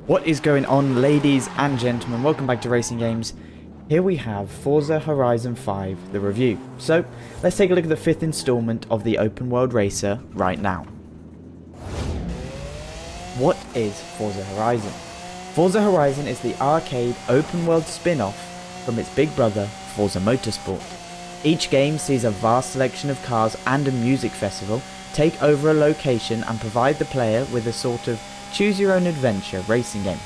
What is going on, ladies and gentlemen? Welcome back to Racing Games. Here we have Forza Horizon 5, the review. So, let's take a look at the 5th installment of the open world racer right now. What is Forza Horizon? Forza Horizon is the arcade open world spin-off from its big brother, Forza Motorsport. Each game sees a vast selection of cars and a music festival take over a location and provide the player with a sort of choose-your-own-adventure racing game.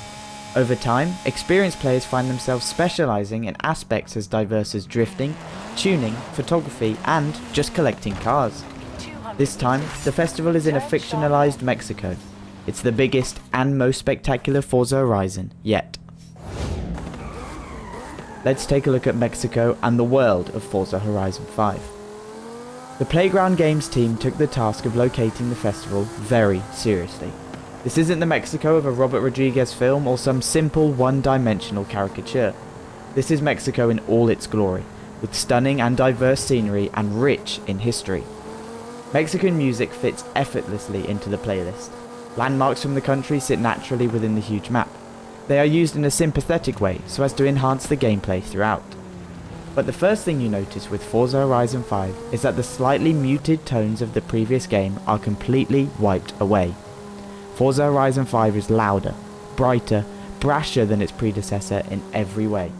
Over time, experienced players find themselves specialising in aspects as diverse as drifting, tuning, photography, and just collecting cars. This time, the festival is in a fictionalised Mexico. It's the biggest and most spectacular Forza Horizon yet. Let's take a look at Mexico and the world of Forza Horizon 5. The Playground Games team took the task of locating the festival very seriously. This isn't the Mexico of a Robert Rodriguez film or some simple one-dimensional caricature. This is Mexico in all its glory, with stunning and diverse scenery and rich in history. Mexican music fits effortlessly into the playlist. Landmarks from the country sit naturally within the huge map. They are used in a sympathetic way so as to enhance the gameplay throughout. But the first thing you notice with Forza Horizon 5 is that the slightly muted tones of the previous game are completely wiped away. Forza Horizon 5 is louder, brighter, brasher than its predecessor in every way.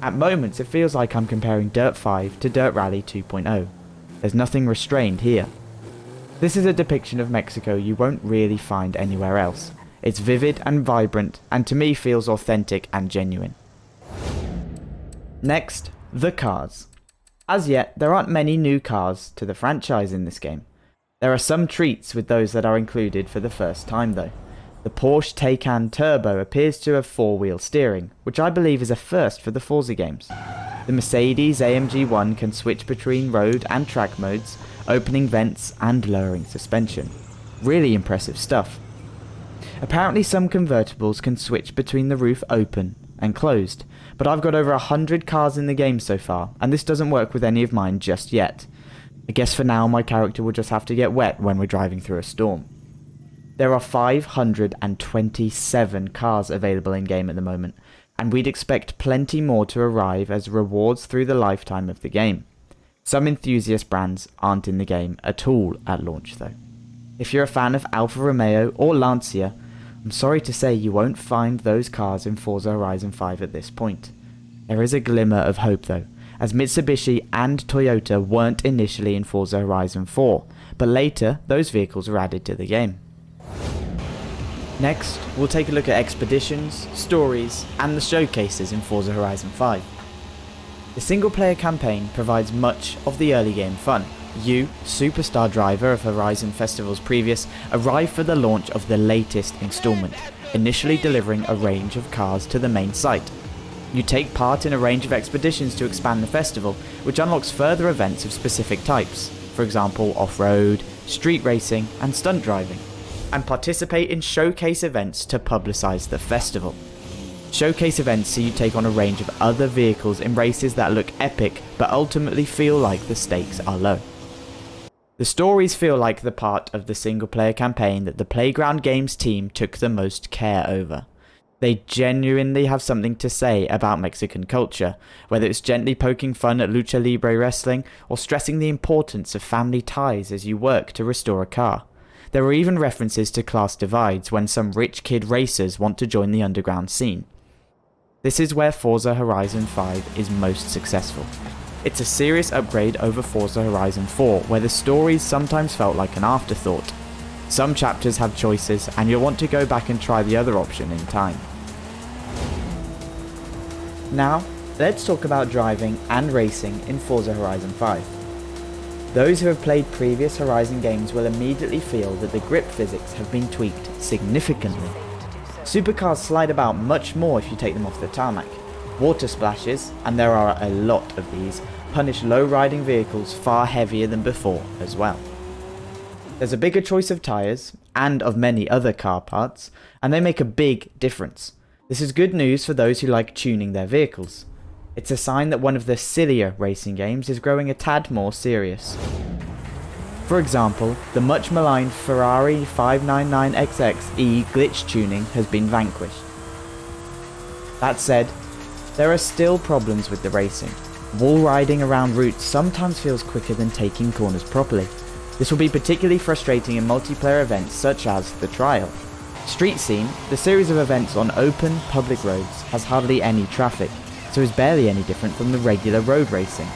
At moments it feels like I'm comparing Dirt 5 to Dirt Rally 2.0. There's nothing restrained here. This is a depiction of Mexico you won't really find anywhere else. It's vivid and vibrant, and to me feels authentic and genuine. Next, the cars. As yet, there aren't many new cars to the franchise in this game. There are some treats with those that are included for the first time though. The Porsche Taycan Turbo appears to have four-wheel steering, which I believe is a first for the Forza games. The Mercedes AMG 1 can switch between road and track modes, opening vents and lowering suspension. Really impressive stuff. Apparently some convertibles can switch between the roof open and closed, but I've got over 100 cars in the game so far, and this doesn't work with any of mine just yet. I guess for now my character will just have to get wet when we're driving through a storm. There are 527 cars available in game at the moment, and we'd expect plenty more to arrive as rewards through the lifetime of the game. Some enthusiast brands aren't in the game at all at launch though. If you're a fan of Alfa Romeo or Lancia, I'm sorry to say you won't find those cars in Forza Horizon 5 at this point. There is a glimmer of hope though, as Mitsubishi and Toyota weren't initially in Forza Horizon 4, but later those vehicles were added to the game. Next, we'll take a look at expeditions, stories, and the showcases in Forza Horizon 5. The single-player campaign provides much of the early game fun. You, superstar driver of Horizon Festival's previous, arrive for the launch of the latest installment, initially delivering a range of cars to the main site. You take part in a range of expeditions to expand the festival, which unlocks further events of specific types, for example off-road, street racing, and stunt driving, and participate in showcase events to publicise the festival. Showcase events see you take on a range of other vehicles in races that look epic but ultimately feel like the stakes are low. The stories feel like the part of the single-player campaign that the Playground Games team took the most care over. They genuinely have something to say about Mexican culture, whether it's gently poking fun at lucha libre wrestling or stressing the importance of family ties as you work to restore a car. There are even references to class divides when some rich kid racers want to join the underground scene. This is where Forza Horizon 5 is most successful. It's a serious upgrade over Forza Horizon 4, where the stories sometimes felt like an afterthought. Some chapters have choices, and you'll want to go back and try the other option in time. Now, let's talk about driving and racing in Forza Horizon 5. Those who have played previous Horizon games will immediately feel that the grip physics have been tweaked significantly. Supercars slide about much more if you take them off the tarmac. Water splashes, and there are a lot of these, punish low-riding vehicles far heavier than before as well. There's a bigger choice of tyres, and of many other car parts, and they make a big difference. This is good news for those who like tuning their vehicles. It's a sign that one of the sillier racing games is growing a tad more serious. For example, the much maligned Ferrari 599XX-E glitch tuning has been vanquished. That said, there are still problems with the racing. Wall riding around routes sometimes feels quicker than taking corners properly. This will be particularly frustrating in multiplayer events such as the Trial. Street Scene, the series of events on open, public roads, has hardly any traffic, so is barely any different from the regular road racing.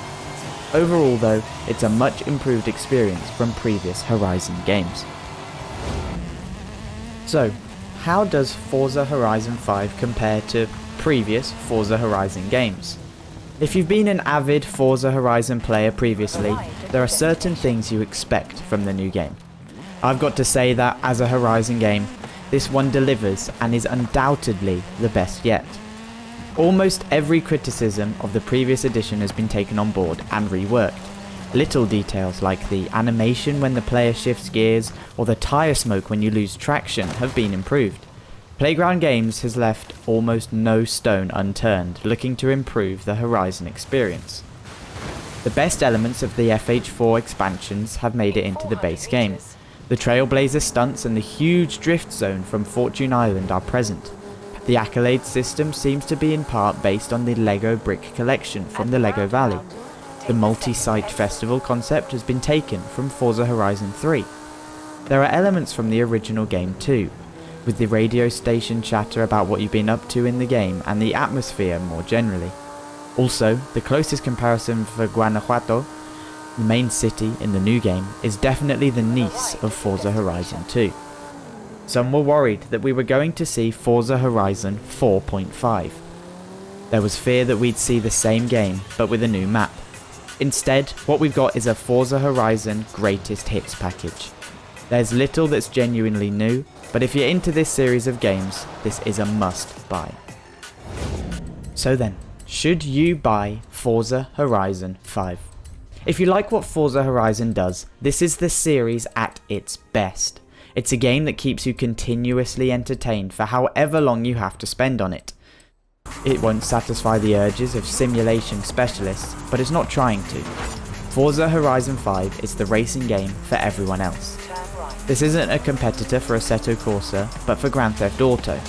Overall though, it's a much improved experience from previous Horizon games. So, how does Forza Horizon 5 compare to previous Forza Horizon games? If you've been an avid Forza Horizon player previously, there are certain things you expect from the new game. I've got to say that as a Horizon game, this one delivers and is undoubtedly the best yet. Almost every criticism of the previous edition has been taken on board and reworked. Little details like the animation when the player shifts gears or the tyre smoke when you lose traction have been improved. Playground Games has left almost no stone unturned, looking to improve the Horizon experience. The best elements of the FH4 expansions have made it into the base game. The Trailblazer stunts and the huge drift zone from Fortune Island are present. The accolade system seems to be in part based on the LEGO brick collection from the LEGO Valley. The multi-site festival concept has been taken from Forza Horizon 3. There are elements from the original game too, with the radio station chatter about what you've been up to in the game and the atmosphere more generally. Also, the closest comparison for Guanajuato, the main city in the new game, is definitely the Nice of Forza Horizon 2. Some were worried that we were going to see Forza Horizon 4.5. There was fear that we'd see the same game, but with a new map. Instead, what we've got is a Forza Horizon Greatest Hits package. There's little that's genuinely new, but if you're into this series of games, this is a must buy. So then, should you buy Forza Horizon 5? If you like what Forza Horizon does, this is the series at its best. It's a game that keeps you continuously entertained for however long you have to spend on it. It won't satisfy the urges of simulation specialists, but it's not trying to. Forza Horizon 5 is the racing game for everyone else. This isn't a competitor for Assetto Corsa, but for Grand Theft Auto.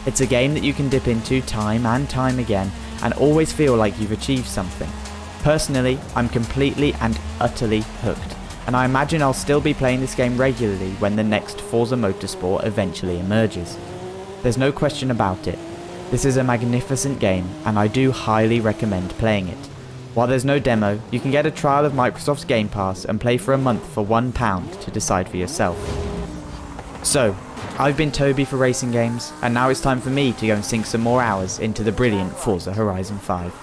It's a game that you can dip into time and time again, and always feel like you've achieved something. Personally, I'm completely and utterly hooked, and I imagine I'll still be playing this game regularly when the next Forza Motorsport eventually emerges. There's no question about it. This is a magnificent game, and I do highly recommend playing it. While there's no demo, you can get a trial of Microsoft's Game Pass and play for a month for £1 to decide for yourself. So, I've been Toby for RacingGames, and now it's time for me to go and sink some more hours into the brilliant Forza Horizon 5.